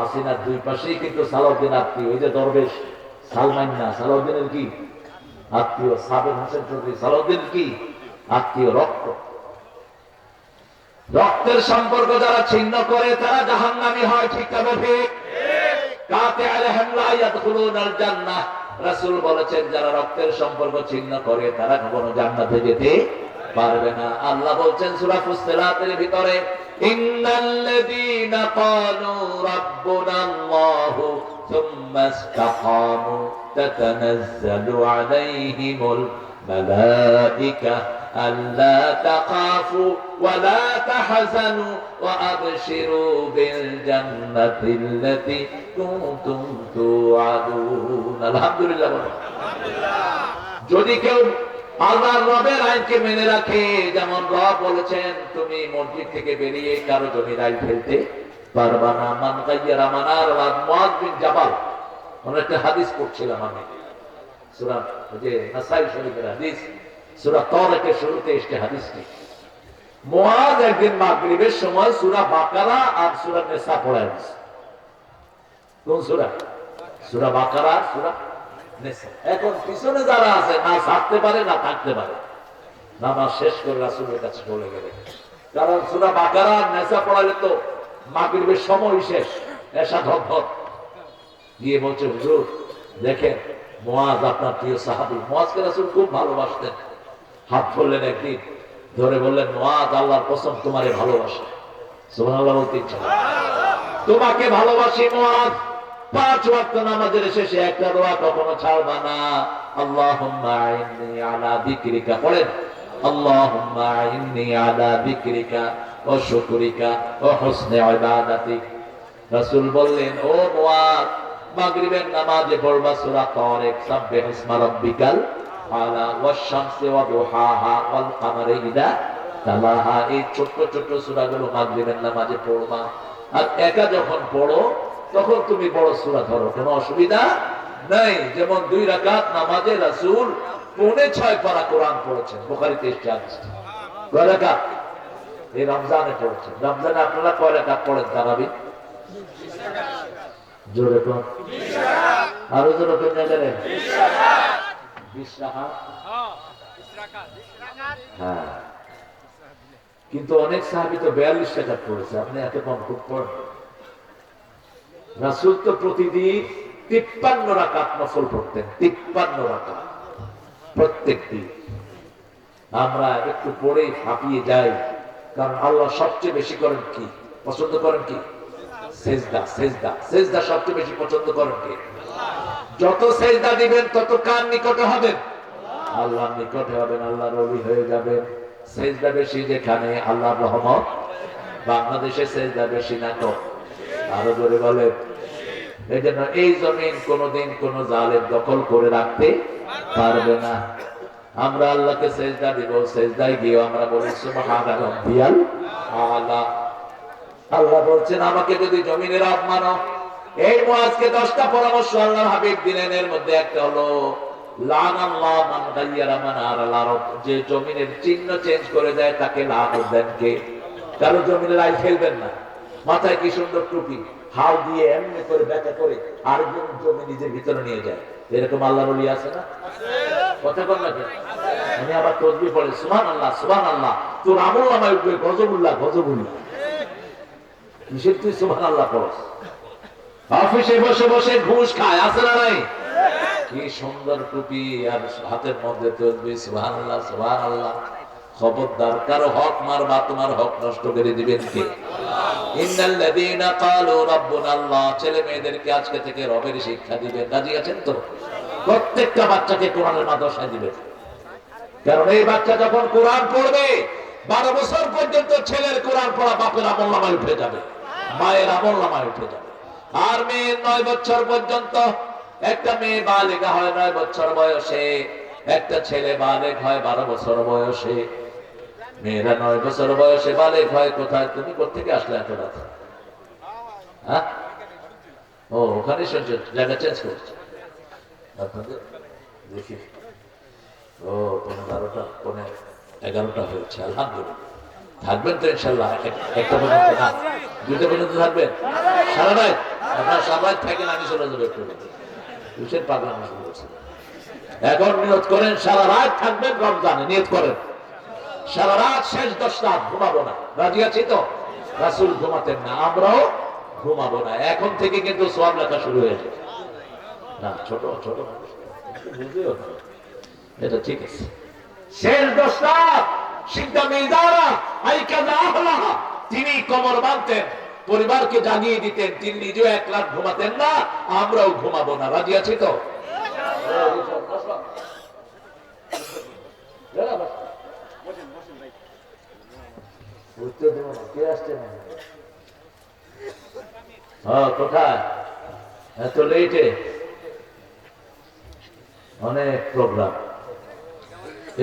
হাসিনার দুই পাশেই কিন্তু সালাউদ্দিন আত্মীয়। ওই যে দরবেশ সালমান না, সালাউদ্দিনের কি আত্মীয়, সাবের হোসেন চৌধুরী সালাউদ্দিন কি আত্মীয়, রক্তের সম্পর্ক যারা ছিন্ন করে তারা জাহান্নামী হয়। ঠিক তবে ঠিক কাতিআলহুম লা ইয়াদখুলুনাল জান্নাহ। রাসূল বলেছেন যারা রক্তের সম্পর্ক ছিন্ন করে তারা কখনো জান্নাতে যেতে পারবে না। আল্লাহ বলছেন সূরা ফুসসিলাতের ভিতরে, ইন্নাল্লাযীনা ক্বালু রাব্বুনাল্লাহু সুম্মা ইসতাকামু তাতানাজ্জালু আলাইহিমুল মালায়েকা আল্লা তাখাফু ওয়া লা তাহজানু ওয়া আবশিরু বিল জান্নাতিল্লাতী কুনতুম তুআদুন। আলহামদুলিল্লাহ। যদি কেউ আল্লাহর রবের আইনকে মেনে রাখে, যেমন রব বলেছেন তুমি মসজিদ থেকে বেরিয়ে কারো জমির আইন ফেলতে পারবা না। মান গায়্যারা মানার মুআয বিন জাবাল, একটা হাদিস পড়ছিলাম আমি, সূরা যে নাসাই শরীফের হাদিস, সূরা তাওরাকের শুরুতে এসে হাদিসটি। মুআয একদিন মাগরিবের সময় সূরা বাকারা আর সূরা নিসা পড়ায় দিয়েছে। কোন সূরা? সূরা বাকারা, সূরা নিসা। এখন পিছনে যারা আছে না থাকতে পারে না থাকতে পারে, নামাজ শেষ করে রাসূলের কাছে চলে গেলেন। কারণ সূরা বাকারা আর নিসা পড়ালে তো মাগরিবের সময় শেষ, এশা ধর গিয়ে বলছে, হুজুর দেখেন মুআয আপনার প্রিয় সাহাবী। মুআযকে রাসূল খুব ভালোবাসতেন। হাত ধরলেন একদিন, ধরে বললেন, মুআয আল্লাহর কসম তোমারে ভালোবাসি। সুবহানাল্লাহ বলতে ইচ্ছা, তোমাকে ভালোবাসি মুআয। 5 ওয়াক্ত নামাজের শেষে একটা দোয়া কখনো ছাড়বা না, আল্লাহুম্মা আইন্নি আলা যিকরিকা। পড়েন, আল্লাহুম্মা আইন্নি আলা যিকরিকা ওয়া শুকরিকা ওয়া হুসনি ইবাদাতিক। রাসূল বললেন, ও মুআয মাগরিবের নামাজে পড়বা সূরা তারিক, সাব্বিহ ইসমা রাব্বিকাল আলা ওয়াশ শামসি ওয়া দুহাহা ওয়াল কামারি ইযা তালাহা। এই ছোট ছোট সূরাগুলো মাগরিবের নামাজে পড়বা। আর একা যখন পড়ো তখন তুমি বড় সূরা ধরো, কোনো অসুবিধা নাই। যেমন 2 রাকাত নামাজে রাসূল 6.25 পারা কোরআন পড়েছেন, বুখারীতে এসেছে হাদিসটি। কয় রাকাত? এই রমজানে পড়েছেন। রমজানে আপনারা কয় রাকাত পড়েন তারাবি? 20 রাকাত। জোরে কোন? 20 রাকাত। আরো জোরে কোন জানেন? 20 রাকাত। 20 রাকাত। হ্যাঁ 20 রাকাত। হ্যাঁ, কিন্তু অনেক সাহাবী তো 42 রাকাত পড়েছে। আপনি এত কম পড়েন। রাসূল তো প্রতিদিন 53 রাকাত নফল পড়তেন, 53 রাকাত প্রত্যেক দিন। আমরা একটু পড়েই হাঁপিয়ে যাই, কারণ আল্লাহ সবচেয়ে বেশি করেন কি, পছন্দ করেন কি? সেজদা। সেজদা, সেজদা সবচেয়ে বেশি পছন্দ করেন কি? যত সেজদা দিবেন তত কার নিকটে হবেন? আল্লাহর নিকটে হবেন, আল্লাহর ওলি হয়ে যাবেন। সেজদা বেশি যেখানে আল্লাহর রহমত। বাংলাদেশে সেজদা বেশি না তো? আরো জোরে বলেন। এই জন্য এই জমিন কোনদিন কোন জালেম দখল করে রাখতে পারবে না। আমরা আল্লাহকে সেজদা দিব, সেজদায় গিয়ে আমরা বলি সুবহান রাব্বিয়াল আলা। আল্লাহ বলছেন আমাকে যদি জমিনের রব মানো। এই মুআযকে 10টা পরামর্শ আল্লাহর হাবিব দিলেন। এর মধ্যে একটা হলো লানাল্লাহ মান গায়্যারা মানারাল আরদ, যে জমিনের চিহ্ন চেঞ্জ করে দেয় তাকে লানত দেন কে? কারো জমিনের আইল ফেলবেন না। মাথায় কি সুন্দর টুপি, হাল দিয়ে এমনি করে ব্যাখ্যা করে আরেকজন জমি নিজের ভিতরে নিয়ে যায়। এরকম আল্লাহর ওলি আছে না? কথা বল না কেন? আমি আবার তাসবিহ পড়ে সুবহানাল্লাহ সুবহানাল্লাহ, তোর আমল নামায় উঠবে গজবুল্লাহ গজবুল্লাহ। কিসের তুই সুবহানাল্লাহ পড়স? অফিসে বসে বসে ঘুষ খায়, আছে না নাই? কি সুন্দর টুপি আর হাতের মধ্যে তাসবিহ সুবহানাল্লাহ সুবহানাল্লাহ। খবরদার, কারো হক মারবা, তোমার হক নষ্ট করে দিবেন কে? ইন্নাল্লাযীনা ক্বালু রাব্বুনাল্লাহ। ছেলে মেয়েদেরকে আজকে থেকে রবের শিক্ষা দিবেন। রাজি আছেন তো? প্রত্যেকটা বাচ্চাকে কোরআনের মাদ্রাসায় দিবেন। কারণ এই বাচ্চা যখন কোরআন পড়বে 12 বছর পর্যন্ত ছেলের কোরআন পড়া বাপের আমলনামায় উঠে যাবে, মায়ের আমলনামায় উঠে যাবে। আর মেয়ের 9 বছর পর্যন্ত, একটা মেয়ে বালিগা হয় 9 বছর বয়সে, একটা ছেলে বালেগ হয় 12 বছর বয়সে। মেয়েরা 9 বছর বয়সে বালেগ হয়। কোথায়? তুমি কোথেকে আসলে এত রাত? হ্যাঁ, ও ওখানে শুনছেন, জায়গা চেঞ্জ করছে আপনাদের দেখি। ও 12টা 11টা হয়েছে। আলহামদুলিল্লাহ, থাকবেন তো ইনশাল্লাহ? একটা পর্যন্ত না, 2টা পর্যন্ত থাকবেন সারা রাত? আপনার সবাই থাকেন, আমি চলে যাবো একটু কিসের পাগলাম বলছেন। এখন নিয়ত করেন সারা রাত থাকবেন রমজানে, নিয়ত করেন সারা রাত শেষ 10 রাত ঘুমাবো না। রাজি আছি তো? রাসূল ঘুমাতেন না, আমরাও ঘুমাবো না। এখন থেকে কিন্তু সওয়াব লেখা শুরু হয়ে যাবে। না ছোট ছোট বুঝিও না, এটা ঠিক আছে। শেষ 10 রাত সিদ্ধা মিজারা আইকাযা আহলাহা, তিনি কবর বাঁধতেন, পরিবারকে জাগিয়ে দিতেন, তিনি নিজেও 1 রাত ঘুমাতেন না, আমরাও ঘুমাবো না। রাজি আছি তো? কোথায় এত লেটে? অনেক প্রোগ্রাম,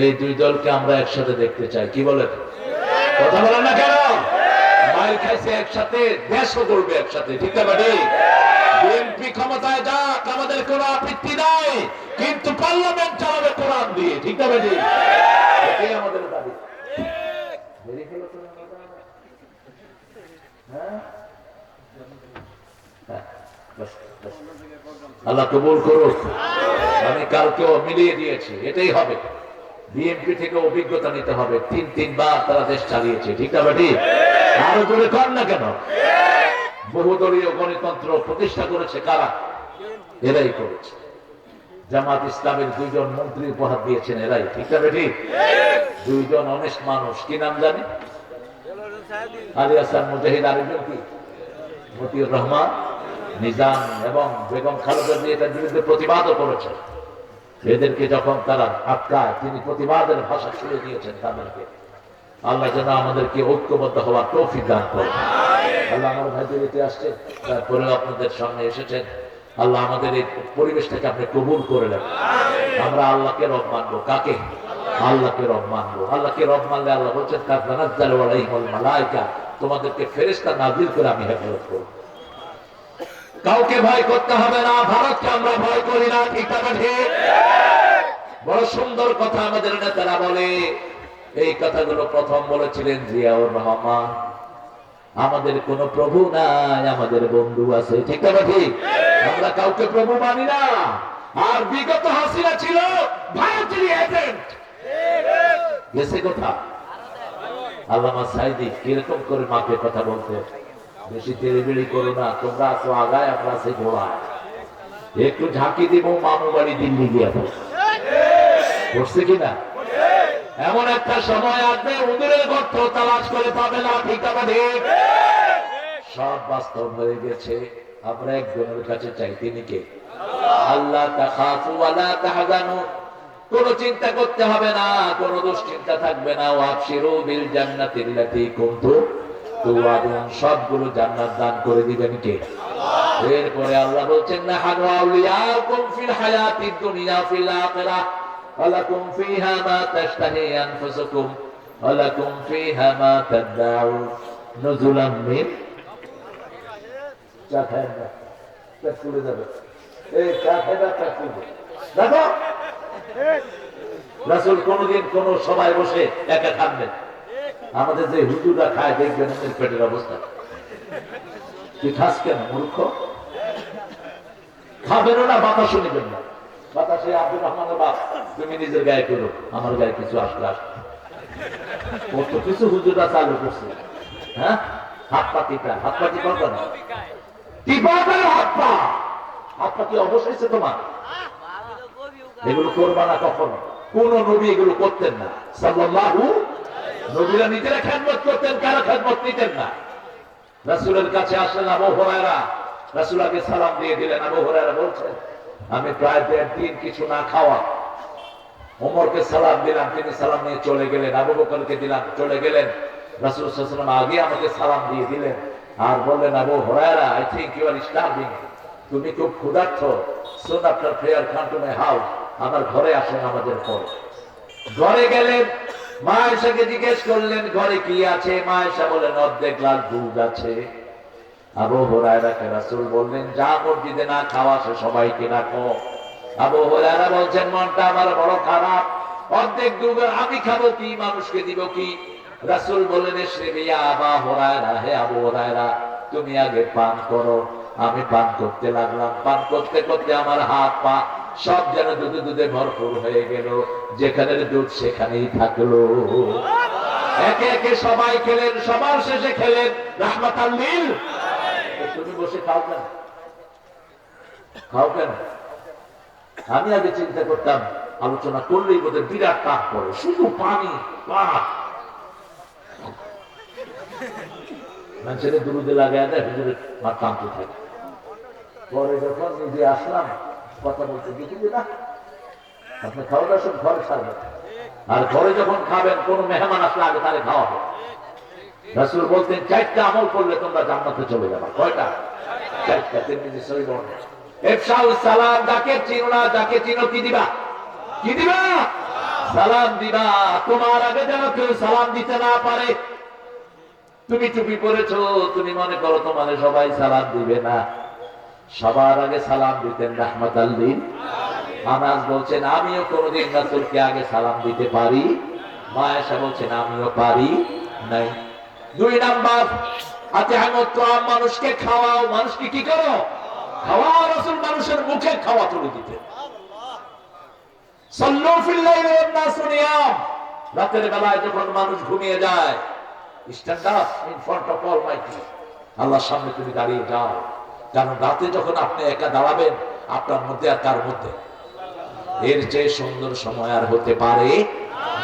এই দুই দলকে আমরা একসাথে দেখতে চাই। কি বলেন? কথা বলেন না কেন? মাইল খাইছে একসাথে, দেশও করবে একসাথে, ঠিক না? বিএনপি ক্ষমতায় যাক, আমাদের কোনো আপত্তি নাই, কিন্তু পার্লামেন্ট চালাবে কোরআন দিয়ে, ঠিক না? এটাই আমাদের দাবি। আল্লাহ কবুল করুক। আমি কালকেও মিলিয়ে দিয়েছি, এটাই হবে। বিএনপি থেকে অভিজ্ঞতা নিতে হবে, 3-3বার তারা দেশ চালিয়েছে, ঠিক না? আরো জোরে কর না কেন? বহুদলীয় গণতন্ত্র প্রতিষ্ঠা করেছে কারা? এরাই করেছে। জামাত ইসলামের 2 জন মন্ত্রী উপহার দিয়েছেন এরাই, ঠিক না? 2 জন অনেস্ট মানুষ, কি নাম জানি? আলী হাসান মুজাহিদ, আরেকজন কি মতিউর রহমান নিজাম, এবং বেগম খালেদা জিয়া এটার বিরুদ্ধে প্রতিবাদও করেছেন। এদেরকে যখন তারা আটকায়, তিনি প্রতিবাদের ভাষা ছুড়ে দিয়েছেন তাদেরকে। আল্লাহ যেন আমাদেরকে ঐক্যবদ্ধ হওয়ার তৌফিক দান করেন। আল্লাহ আমার ভাইদের এতে আসছে, তারপরে আপনাদের সামনে এসেছেন। আল্লাহ আমাদের এই পরিবেশটাকে আপনি কবুল করে নেন। আমরা আল্লাহকে রব মানবো। কাকে? আল্লাহকে রব মানবো। আল্লাহকে রব মানলে আল্লাহ বলছেন তানাজ্জালু আলাইহিমুল মালায়েকা, তোমাদেরকে ফেরেশতা নাযিল করে আমি হেফাজত করব। কাউকে ভয় করতে হবে না, ভারতকে আমরা ভয় করি না, ঠিক আছে? বড় সুন্দর কথা আমাদের নেতারা বলে। এই কথাগুলো প্রথম বলেছিলেন জিয়াউর রহমান। আমাদের কোন প্রভু নাই, আমাদের বন্ধু আছে, ঠিক না? আমরা কাউকে প্রভু মানি না। আর বিগত হাসিনা ছিল ভারতের এজেন্ট, গেছে কথা। আল্লামা সাইদি কিরকম করে মাকে কথা বলতে, বেশি তেড়েবেড়ি করো না, তোমরা আছো আগায়, আমরা আছি ঘোড়ায়। একটু ঝাঁকি দিব, মামু বাড়ি দিল্লি গিয়ে বসছে কিনা? এমন একটা সময় আসবে, উদুরের গর্ত তালাশ করে পাবে না, ঠিক আছে? সব বাস্তব হয়ে গেছে। আমরা একজনের কাছে চাই, তিনি কে? আল্লাহ তাখাফু ওয়ালা তাহজানু, কোনো চিন্তা করতে হবে না, কোনো দুশ্চিন্তা থাকবে না। ওয়াবশিরু বিল জান্নাতিল্লাতী কুনতুম তুআদুন, সবগুলো জান্নাত দান করে দিবেন কে? এরপরে আল্লাহ বলছেন নাহানু আউলিয়াকুম ফিল হায়াতিদ দুনিয়া ফিল আখিরাহ ওয়ালাকুম ফিহা মা তাশতাহি আনফুসুকুম ওয়ালাকুম ফিহা মা তাদউন নুজুলাম মিন, চা খায় না, পেট ফুলে যাবে। এই চা খায় না, পেট ফুলবে। দেখো রাসূল কোনদিন কোন সবাই বসে একা খাবেন। আমাদের যে হুজুররা খায়, দেখবেন পেটের অবস্থা। তুই খাস কেন মূর্খ? খাবেন না, বাতাসও নেবেন না। বাতাসে আব্দুর রহমানের বাপ, তুমি নিজের গায়ে করো, আমার গায়ে কিছু আসলে আসবে। কত কিছু হুজুররা চালু করছে। হ্যাঁ, হাত পা টিপা, হাত পা টিপা কেন? টিপা কেন হাত পা? হাত পা কি অবশ্যই তোমার? এগুলো করবা না কখনো। কোন নবী এগুলো করতেন না সাল্লাল্লাহু। নবীরা নিজেরা খেদমত করতেন, কারো খেদমত নিতেন না। রাসূলের কাছে আসলেন আবু হুরায়রা, রাসূল আগে সালাম দিয়ে দিলেন। আবু হুরায়রা বলছেন, আমি প্রায় 1.5 দিন কিছু না খাওয়া। ওমরকে সালাম দিলাম, তিনি সালাম নিয়ে চলে গেলেন। আবু বকরকে দিলাম, চলে গেলেন। রাসূল সাল্লাল্লাহু আলাইহি ওয়াসাল্লাম আগে আমাকে সালাম দিয়ে দিলেন আর বললেন, Abu Hurairah, I think you are starving, তুমি খুব ক্ষুধার্ত। Soon after prayer come to my house, আমার ঘরে আসেন নামাজের পরে। ঘরে গেলেন, মা আয়েশাকে জিজ্ঞেস করলেন ঘরে কি আছে। মা আয়েশা বলেন অর্ধেক গ্লাস দুধ আছে। আবু হুরায়রাকে রাসূল বললেন, যা মসজিদে না খাওয়া সে সবাইকে ডাকো। আবু হুরায়রা বলছেন, মনটা আমার বড় খারাপ, অর্ধেক দুধ আমি খাবো কি, মানুষকে দিব কি? রাসূল বললেন, ইশরিবি ইয়া আবা হুরায়রা, হে আবু হুরায়রা, তুমি আগে পান করো, আমি পান করতে লাগলাম। পান করতে করতে আমার হাত পা সব যেন দুধে দুধে ভরপুর হয়ে গেল, যেখানে দুধ সেখানেই থাকলো। একে একে সবাই খেলেন, সবার শেষে খেলেন রাহমাতাল লিল। তুমি বসে খাও কেন? খাও কেন? আমি আগে চিন্তা করতাম আলোচনা করলেই বোধহয় বিরাট পাক পড়ে, শুধু পানি পাক। মানুষের দুরুদে লাগায় দেয়, হুজুরের মার টানতে থাকে। পরে যখন নিজে আসলাম কথা বলতে দেখি যে না, আপনি খাওয়া দাওয়া সব ঘরে ছাড়বেন, আর ঘরে যখন খাবেন কোন মেহমান আসলে আগে তারে খাওয়া হবে। রাসূল বলতেন 4টা আমল করলে তোমরা জান্নাতে চলে যাবে। কয়টা? 4টা। তিরমিজি সহিহ বর্ণনা। ইফশাউস সালাম, যাকে চিনো না, যাকে চিনো কি দিবা? কি দিবা? সালাম দিবা। তোমার আগে যেন কেউ সালাম দিতে না পারে। তুমি টুপি পরেছো, তুমি মনে করো তোমার সবাই সালাম দিবে না। সবার আগে সালাম দিতেন রাহমাতাল লিল আলামিন। আনাস বলছেন আমিও কোনদিন রাসূলকে আগে সালাম দিতে পারি। মা আয়েশা বলছেন আমিও পারি নাই। 2 নাম্বার, আতিআমুত তাআম, মানুষকে খাওয়াও। মানুষকে কি করো? খাওয়াও। রাসূল মানুষের মুখে খাওয়া তুলে দিতেন। সাল্লু ফিল লাইলি ওয়ান নাসু নিয়াম, রাতের বেলায় যখন মানুষ ঘুমিয়ে যায়, stand up in front of Almighty, আল্লাহর সামনে তুমি দাঁড়িয়ে যাও। কারণ রাতে যখন আপনি একা দাঁড়াবেন, আপনার মধ্যে আর কার মধ্যে, এর চেয়ে সুন্দর সময় আর হতে পারে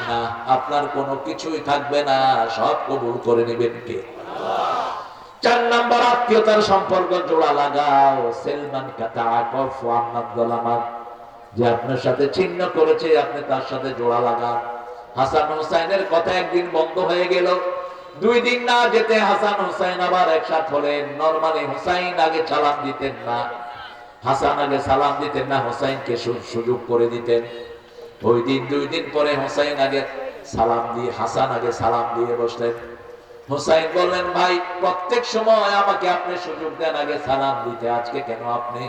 না। আপনার কোনো কিছুই থাকবে না, সব কবুল করে নেবেন কে? আল্লাহ। 4 নাম্বার, আত্মীয়তার সম্পর্ক জোড়া লাগাও। সেলমান কাতাআকুফ ওয়া আন্নাদ, যে আপনার সাথে ছিন্ন করেছে আপনি তার সাথে জোড়া লাগান। হাসান হুসাইনের কথা একদিন বন্ধ হয়ে গেল। 2 দিন না যেতে হাসান হুসাইন আবার একসাথে হলেন। নরমালি হুসাইন আগে সালাম দিতেন না, হাসান আগে সালাম দিতেন না, হুসাইনকে সুযোগ করে দিতেন। ওই দিন 2 দিন পরে হুসাইন আগে সালাম দিয়ে, হাসান আগে সালাম দিয়ে বসলেন। হুসাইন বললেন ভাই, প্রত্যেক সময় আমাকে আপনি সুযোগ দেন আগে সালাম দিতে, আজকে কেন আপনি?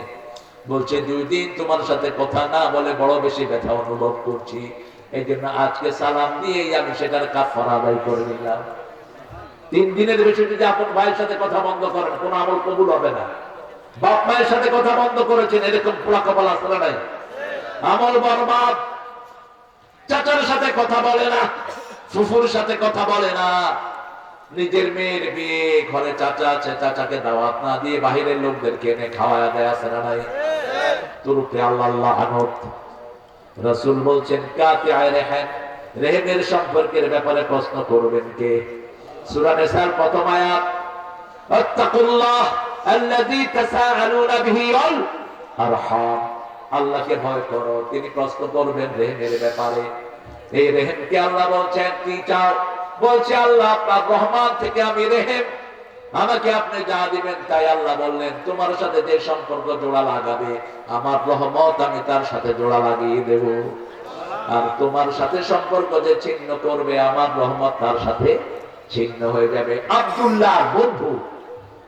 বলছে 2 দিন তোমার সাথে কথা না বলে বড় বেশি ব্যথা অনুভব করছি, এই জন্য আজকে সালাম দিয়েই আমি সেটার কাফারা আদায় করে নিলাম। 3 দিনের বেশি যদি আপন ভাইয়ের সাথে কথা বন্ধ করেন, কোন আমল কবুল হবে না। বাপ মায়ের সাথে কথা বন্ধ করেছেন, এরকম পোড়া কপাল আসলে নাই, আমল বরবাদ। চাচার সাথে কথা বলে না, ফুফুর সাথে কথা বলে না। নিজের মেয়ের বিয়ে, ঘরে চাচা আছে, চাচাকে দাওয়াত না দিয়ে বাহিরের লোকদেরকে এনে খাওয়ায়া দেয়, আছে না নাই? তুরুকে আল্লাহ লানত। রাসূল বলছেন কাতিআ রেহম, রেহেমের সম্পর্কের ব্যাপারে প্রশ্ন করবেন কে? সূরা নিসার প্রথম আয়াত, আত্তাকুল্লাহ আল্লাযী তাসাআলুনা বিহি ওয়াল আরহাম, আল্লাহকে ভয় করো, তিনি প্রশ্ন করবেন রেহেমের ব্যাপারে। এই রেহেমকে আল্লাহ বলছেন কি চাও? বলছে আল্লাহ আপনার রহমান থেকে আমি রেহেম, আমাকে আপনি যা দিবেন তাই। আল্লাহ বললেন তোমার সাথে যে সম্পর্ক জোড়া লাগাবে আমার রহমত আমি তার সাথে জোড়া লাগিয়ে দেব, আর তোমার সাথে সম্পর্ক যে ছিন্ন করবে আমার রহমত তার সাথে ছিন্ন হয়ে যাবে। আব্দুল্লাহ বন্ধু,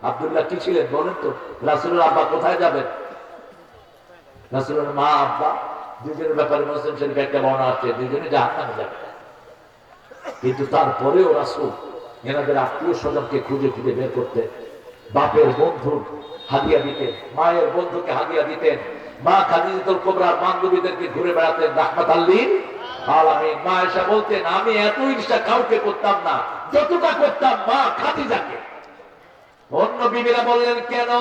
আব্দুল্লাহ কি ছিলেন বলেন তো? রাসূলের আব্বা কোথায় যাবেন? রাসূলের মা আব্বা দুজনের ব্যাপারে মুসলিম শরীফে একটা বর্ণনা আছে, দুজনে জাহান্নামে যাবে। কিন্তু তারপরেও রাসূল এনাদের আত্মীয় স্বজনকে খুঁজে খুঁজে বের করতে, বাপের বন্ধুর হাদিয়া দিতেন, মায়ের বন্ধুকে হাদিয়া দিতেন, মা খাদিজাতুল কুবরার বান্ধবীদেরকে ঘুরে বেড়াতেন রাহমাতাল লিল আলামিন। মা আয়েশা বলতেন আমি এত ঈর্ষা কাউকে করতাম না যতটা করতাম মা খাদিজাকে। অন্য বিবিরা বললেন কেন?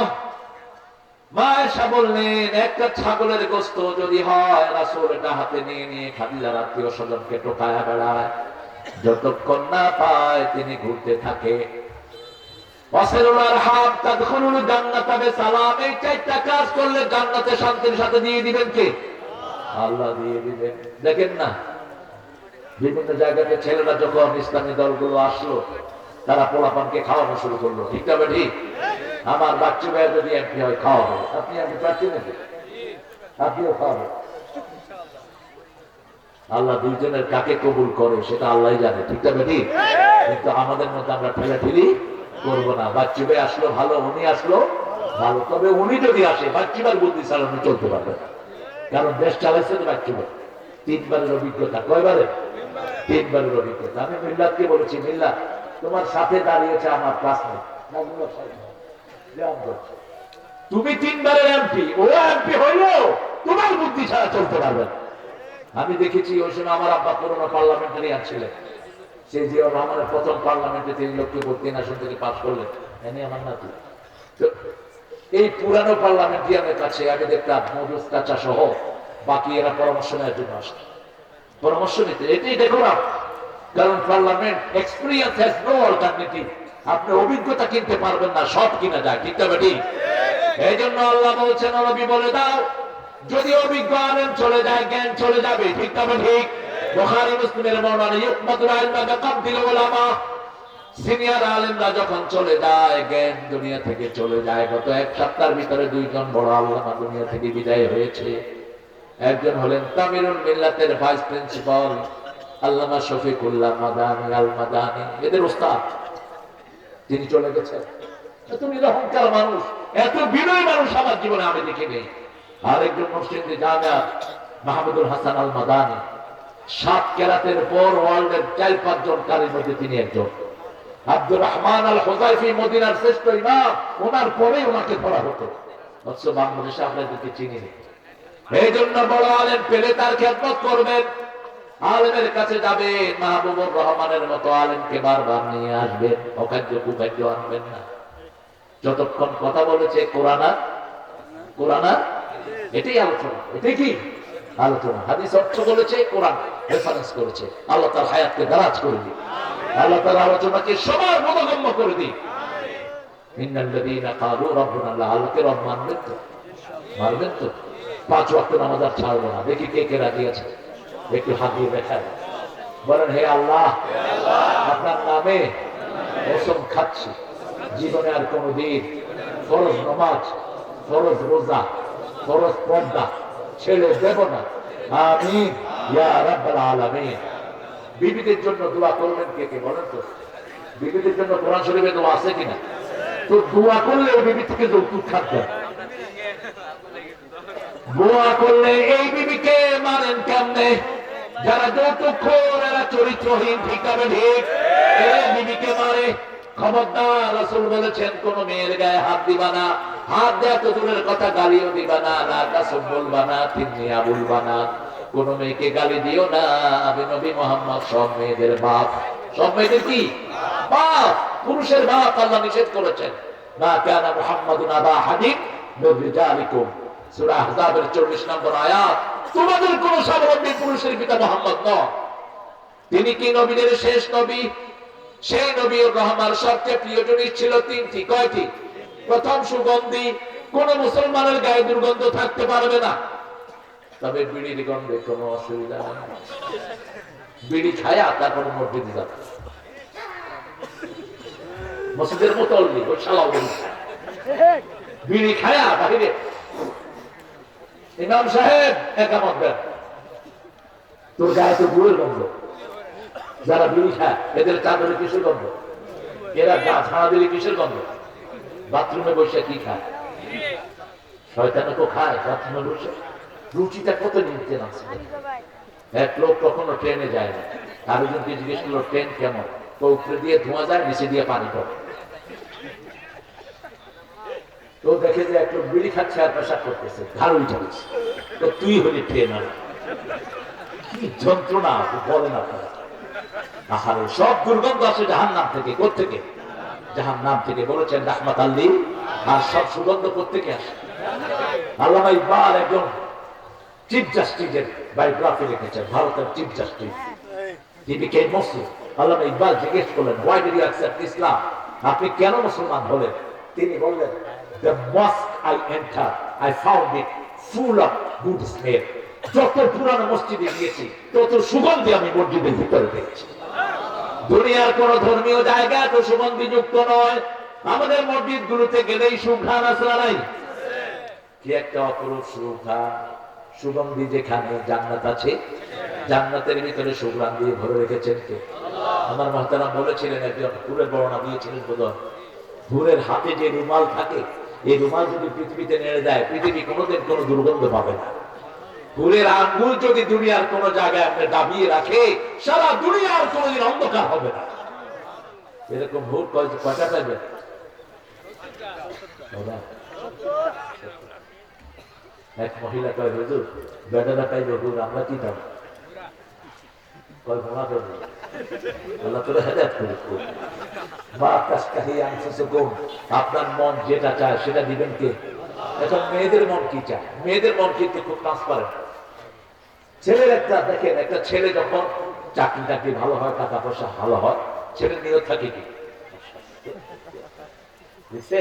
মা আয়েশা বললেন একটা ছাগলের গোশত যদি হয় রাসূল এটা হাতে নিয়ে নিয়ে খাদিজার আত্মীয় স্বজনকে টোকায়া বেড়ায়, যতক্ষণ না পায় তিনি ঘুরতে থাকে। এই 4টা কাজ করলে জান্নাতে শান্তির সাথে দিয়ে দিবেন কে? আল্লাহ দিয়ে দিবেন। দেখেন না বিভিন্ন জায়গাতে ছেলেরা যখন ইসলামী দলগুলো আসলো, তারা পোলাপানকে খাওয়ানো শুরু করলো, ঠিক না? ঠিক। আমার বাচ্চা ভাই যদি এমপি হয় খাওয়াবো, আপনি আমি প্রার্থী নাকি? আপনিও খাওয়াবেন। আল্লাহ দুইজনের কাকে কবুল করে সেটা আল্লাহ জানে, ঠিক না? ঠিক। কিন্তু আমাদের মধ্যে আমরা ঠেলাঠেলি করবো না। বাচ্চা ভাই আসলো ভালো, উনি আসলো ভালো, তবে উনি যদি আসে বাচ্চাবার বুদ্ধি চালানো চলতে পারবে, কারণ দেশ চালাইছে তো বাচ্চা ভাই। 3 বারের অভিজ্ঞতা। কয়বারে? 3 বারের অভিজ্ঞতা। আমি মিল্লাতকে বলেছি মিল্লাত তোমার সাথে দাঁড়িয়েছে আমার ক্লাসমেট তুমি 3 বারের এমপি, ও এমপি হইলেও তোমার বুদ্ধি ছাড়া চলতে পারবে না। আমি দেখেছি ওই সময় আমার আব্বা পুরোনো পার্লামেন্টারিয়ান ছিলেন, সে জিয়াউর রহমানের প্রথম পার্লামেন্টে 3 লক্ষ ভোট 3 আসন থেকে পাস করলেন, এনে আমার নাতি। তো এই পুরানো পার্লামেন্টারিয়ানের কাছে আমি দেখতাম মজুস কাচা সহ বাকি এরা পরামর্শ নেওয়ার জন্য আসে, পরামর্শ নিতে। এটাই দেখো না, কারণ parliament experience has no alternative. আপনি অভিজ্ঞতা কিনতে পারবেন না, সব কিনা যায়, ঠিক তবে ঠিক। এই জন্য আল্লাহ বলছেন, নবী বলে দাও, যদি অভিজ্ঞ আলেম চলে যায় জ্ঞান চলে যাবে, ঠিক তবে ঠিক। বুখারী মুসলিমের বর্ণনা, ইউকমাতুল ইলমা বিকামতিল উলামা, সিনিয়র আলেমরা যখন চলে যায় জ্ঞান দুনিয়া থেকে চলে যায়। গত 1 সপ্তাহের ভিতরে 2 জন বড় আল্লামা দুনিয়া থেকে বিদায় হয়েছে। একজন হলেন তামিরুল মিল্লাতের ভাইস প্রিন্সিপাল আল্লামা শফিকুল্লাহ মাদানী আল মাদানী, এদের ওস্তাদ, তিনি চলে গেছেন। এত নিরহংকার মানুষ, এত বিনয়ী মানুষ আমার জীবনে আমি দেখিনি। আরেকজন মুফতি জামিয়া মাহমুদুল হাসান আল মাদানী, 7 কেরাতের পর ওয়ার্ল্ডের 4-5 জন কারীর মধ্যে তিনি একজন। আব্দুর রহমান আল হুযাইফি মদিনার শ্রেষ্ঠ ইমাম, ওনার পরে ওনাকে ধরা হতো। অথচ বাংলাদেশে আপনাদেরকে চিনি না। এই জন্য বড় আলেম পেলে তার খেদমত করবেন, আলেমের কাছে যাবে, মাহবুবুর রহমানের মতো আলেমকে বারবার নিয়ে আসবেন, অখাদ্য কুখাদ্য আনবেন না। যতক্ষণ কথা বলেছে কোরআন আর এটাই আলোচনা, এটাই কি আলোচনা। হাদিস অর্থ বলেছে, কোরআন রেফারেন্স করেছে। আল্লাহ তার হায়াতকে দারাজ করে দিই, আল্লাহ তার আলোচনাকে সবার বোধগম্য করে দিই। ইন্নাল্লাযীনা ক্বালু রাব্বুনা আল্লাহ, আল্লাহকে রব মানবেন তো? মানবেন তো? 5 ওয়াক্ত নামাজ আর ছাড়বো না। দেখি কে কে রাজি আছে, একটু হাত দিয়ে দেখায়, বলেন হে আল্লাহ, আপনার নামে কসম খাচ্ছি, জীবনে আর কোনদিন ফরজ নামাজ, ফরজ রোজা, ফরজ পর্দা ছেড়ে দেব না। আমিন ইয়া রাব্বাল আলামিন। বিবিদের জন্য দোয়া করবেন কে কে বলেন তো? বিবিদের জন্য কোরআন শরীফে দোয়া আছে কিনা? তো দোয়া করলে বিবি থেকে যৌতুক খাদ্য, দোয়া করলে এই বিবিকে মানেন কেমনে? যারা যৌতুকখোর, এরা চরিত্রহীন, ঠিক তবে ঠিক, এরা বিবিকে মারে। খবরদার, রাসূল বলেছেন কোন মেয়ের গায়ে হাত দিবা না। হাত দেয়া তো দূরের কথা, গালিও দিবা না, না কাসব বলবা না, তিনিয়া বলবা না। কোন মেয়েকে গালি দিও না। আমি নবী মুহাম্মদ সব মেয়েদের বাপ, সব মেয়েদের কি বাপ, পুরুষের বাপ। আল্লাহ নিষেধ করেছেন, মা কানা মুহাম্মাদুন আবা আহাদিন মির রিজালিকুম, সূরা আহজাবের 40 নম্বর আয়াত। তোমাদের কোন স্বাবলম্বী পুরুষের পিতা মুহাম্মদ নন। তিনি কি নবীদের শেষ নবী? সেই নবীর রহমার সবচেয়ে প্রিয় জিনিস ছিল 3টি। কয়টি? প্রথম, সুগন্ধি। কোন মুসলমানের গায়ে দুর্গন্ধ থাকতে পারবে না। তবে বিড়ির গন্ধে কোনো অসুবিধা নেই। বিড়ি খায়া তারপরে মসজিদে যাবে, মসজিদের মুতল্লি ওই শালাও বিড়ি খায়া বাহিরে, ইমাম সাহেব একামত দেন, তোর গায়ে তো গুড়ের গন্ধ। যারা বিড়ি খায় এদের চাদরে কিসের গন্ধ? এরা গা ছাড়া দিলে কিসের গন্ধ? বাথরুমে বসে কি খায়? শয়তানও তো খায় বাথরুমে বসে। রুচিটা কত নিতে আছে। এক লোক কখনো ট্রেনে যায় না, আরেকজনকে জিজ্ঞেস করলো ট্রেন কেমন? তো উপরে দিয়ে ধোঁয়া যায়, নিচে দিয়ে পানি পড়ে। তো দেখে যে এক লোক বিড়ি খাচ্ছে আর পেশাব করতেছে, ঘাড় উঠে গেছে। তো তুই হলি ট্রেনার, কি যন্ত্রণা বলে না। আহারে, সব দুর্গন্ধ আসে জাহান্নাম থেকে। কোত্থেকে? জাহান্নাম থেকে। বলেছেন রাহমাত আল্লিল। আর সব সুগন্ধ কোত্থেকে আসে? আল্লামা ইকবাল একজন চিফ জাস্টিসের বায়োগ্রাফি লিখেছেন, ভারতের চিফ জাস্টিস। হি বিকেম মুসলিম। আল্লামা ইকবাল জিজ্ঞেস করলেন, why did you accept Islam? আপনি কেন মুসলমান হলেন? তিনি বললেন, the mosque I entered, I found it full of good smell. যত পুরানো মসজিদে গিয়েছি তত সুগন্ধি আমি মসজিদের ভিতরে পেয়েছি। দুনিয়ার কোন ধর্মীয় জায়গা তো সুগন্ধি যুক্ত নয়। আমাদের মসজিদ গুলোতে গেলেই সুঘ্রাণ আছে না নাই? কি একটা অপরূপ সুঘ্রাণ। সুগন্ধি যেখানে জান্নাত আছে, জান্নাতের ভিতরে সুঘ্রাণ দিয়ে ভরে রেখেছেন কে? আমার মুহতারাম বলেছিলেন, একজন হুরের বর্ণনা দিয়েছিলেন বোধহয়, হুরের হাতে যে রুমাল থাকে, এই রুমাল যদি পৃথিবীতে নেড়ে দেয়, পৃথিবী কোনোদিন কোনো দুর্গন্ধ পাবে না। হুরের আঙ্গুল যদি দুনিয়ার কোন জায়গায় আপনি দাবিয়ে রাখে, সারা দুনিয়ার কোনোদিন অন্ধকার হবে না। এরকম হুর কয়টা পাইবেন? এক মহিলা কয় হুজুর বেটাটা পাইব হুজুর আমরা কি পাবো কয় ভোনা করবো আল্লাহ তোরা হেদায়েত করে মা তাসতাহি আনফুসুকুম আপনার মন যেটা চায় সেটা দিবেন কে এখন মেয়েদের মন কি চায় মেয়েদের মন কিন্তু খুব ট্রান্সপারেন্ট ছেলের একটা দেখেন একটা ছেলে যখন চাকরি টাকরি ভালো হয় টাকা পয়সা ভালো হয় ছেলের নিয়ত থাকে কি বুঝছে